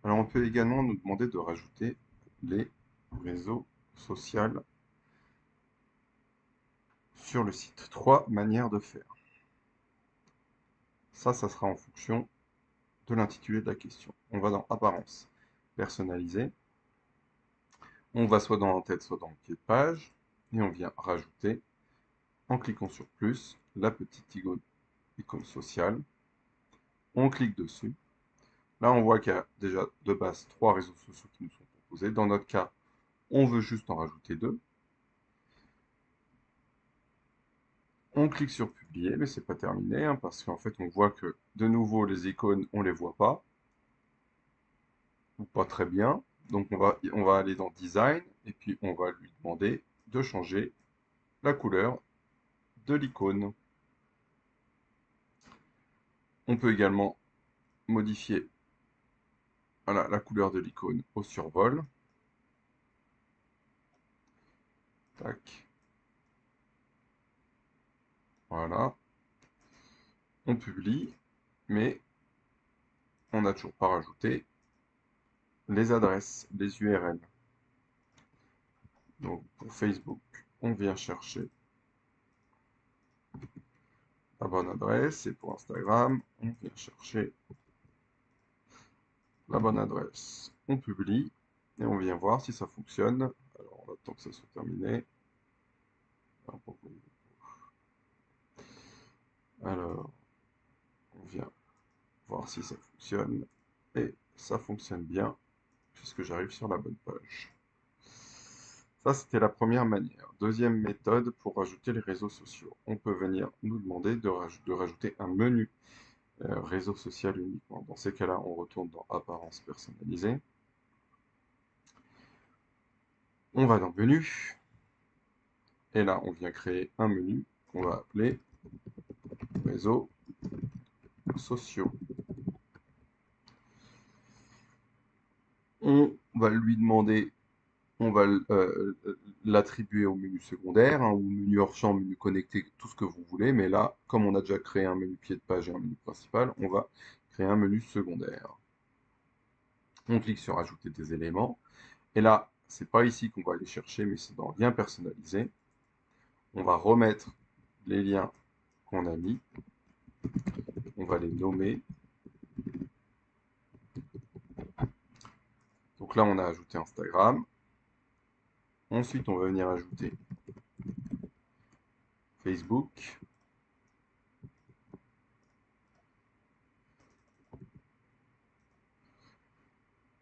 Alors, on peut également nous demander de rajouter les réseaux sociaux sur le site. Trois manières de faire. Ça sera en fonction de l'intitulé de la question. On va dans Apparence, personnaliser. On va soit dans l'entête, soit dans le pied de page. Et on vient rajouter, en cliquant sur plus, la petite icône sociale. On clique dessus. Là, on voit qu'il y a déjà de base 3 réseaux sociaux qui nous sont proposés. Dans notre cas, on veut juste en rajouter 2. On clique sur publier, mais c'est pas terminé, hein, parce qu'en fait, on voit que de nouveau, les icônes, on les voit pas, ou pas très bien. Donc, on va aller dans Design, et puis on va lui demander de changer la couleur de l'icône. On peut également modifier voilà, la couleur de l'icône au survol. Tac. Voilà. On publie, mais on n'a toujours pas rajouté les adresses, les URL. Donc pour Facebook, on vient chercher la bonne adresse, et pour Instagram, on vient chercher la bonne adresse. On publie, et on vient voir si ça fonctionne. Alors on attend que ça soit terminé. Alors, on vient voir si ça fonctionne. Et ça fonctionne bien, puisque j'arrive sur la bonne page. Ça, c'était la première manière. Deuxième méthode pour rajouter les réseaux sociaux. On peut venir nous demander de rajouter un menu réseau social uniquement. Dans ces cas-là, on retourne dans Apparence personnalisée. On va dans Menu. Et là, on vient créer un menu qu'on va appeler Réseaux sociaux. On va lui demander, on va l'attribuer au menu secondaire, hein, ou menu hors champ, menu connecté, tout ce que vous voulez. Mais là, comme on a déjà créé un menu pied de page et un menu principal, on va créer un menu secondaire. On clique sur Ajouter des éléments. Et là, c'est pas ici qu'on va aller chercher, mais c'est dans Liens personnalisés. On va remettre les liens qu'on a mis. On va les nommer. Donc là, on a ajouté Instagram. Ensuite, on va venir ajouter Facebook.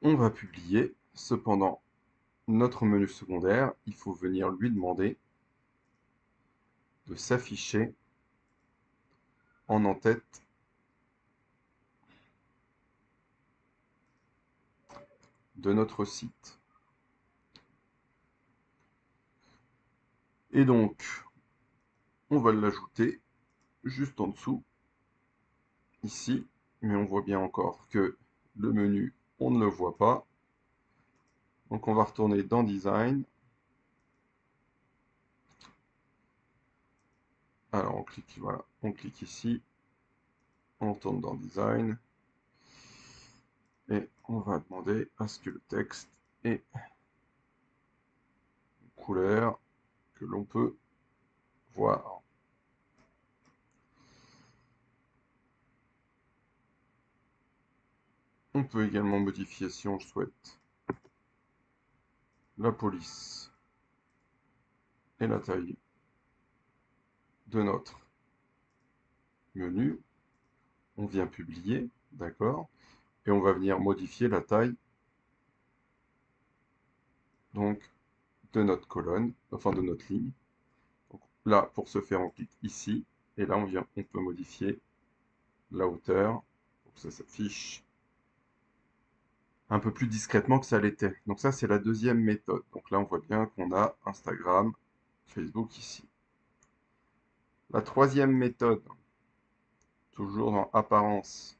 On va publier. Cependant, notre menu secondaire, il faut venir lui demander de s'afficher en en-tête de notre site. Et donc, on va l'ajouter juste en dessous, ici, mais on voit bien encore que le menu, on ne le voit pas. Donc on va retourner dans Design. Alors on clique, voilà, on clique ici, on retourne dans Design, et on va demander à ce que le texte ait une couleur que l'on peut voir. On peut également modifier, si on le souhaite, la police et la taille de notre menu. On vient publier, d'accord, et on va venir modifier la taille donc de notre colonne, enfin de notre ligne. Donc, là, pour ce faire, on clique ici, et là on peut modifier la hauteur pour que ça s'affiche un peu plus discrètement que ça l'était. Donc ça, c'est la deuxième méthode. Donc là, on voit bien qu'on a Instagram, Facebook ici. La troisième méthode, toujours dans Apparence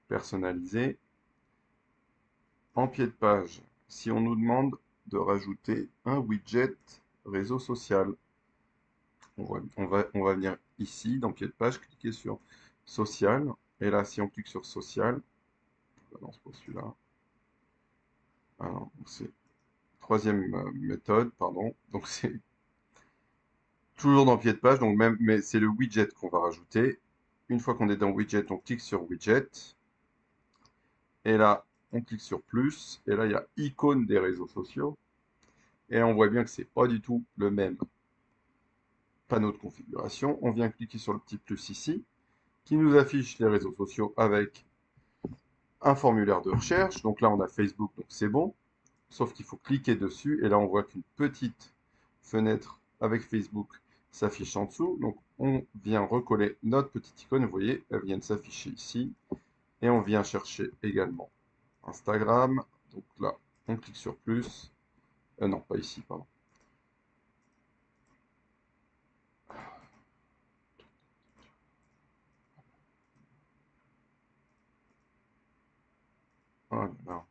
personnalisée, en pied de page, si on nous demande de rajouter un widget réseau social, on va venir ici, dans pied de page, cliquer sur Social. Et là, si on clique sur Social, non, c'est pas celui-là. Alors, c'est troisième méthode, pardon. Donc c'est toujours dans pied de page, donc même, mais c'est le widget qu'on va rajouter. Une fois qu'on est dans widget, on clique sur widget. Et là, on clique sur plus. Et là, il y a icône des réseaux sociaux. Et là, on voit bien que c'est pas du tout le même panneau de configuration. On vient cliquer sur le petit plus ici, qui nous affiche les réseaux sociaux avec un formulaire de recherche. Donc là, on a Facebook, donc c'est bon. Sauf qu'il faut cliquer dessus. Et là, on voit qu'une petite fenêtre avec Facebook s'affiche en dessous. Donc, on vient recoller notre petite icône. Vous voyez, elle vient de s'afficher ici. Et on vient chercher également Instagram. Donc là, on clique sur plus. Non, pas ici, pardon. Oh là là.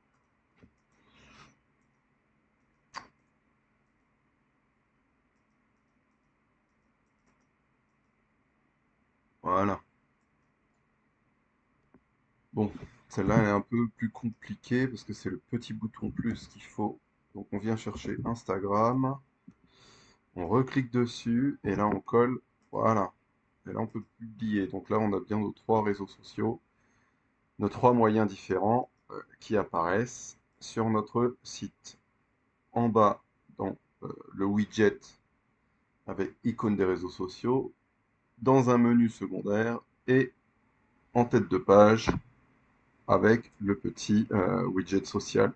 Voilà. Bon, celle-là, elle est un peu plus compliquée parce que c'est le petit bouton plus qu'il faut. Donc on vient chercher Instagram. On reclique dessus et là on colle. Voilà. Et là on peut publier. Donc là on a bien nos trois réseaux sociaux, nos trois moyens différents qui apparaissent sur notre site. En bas, dans le widget avec icône des réseaux sociaux, dans un menu secondaire et en tête de page avec le petit widget social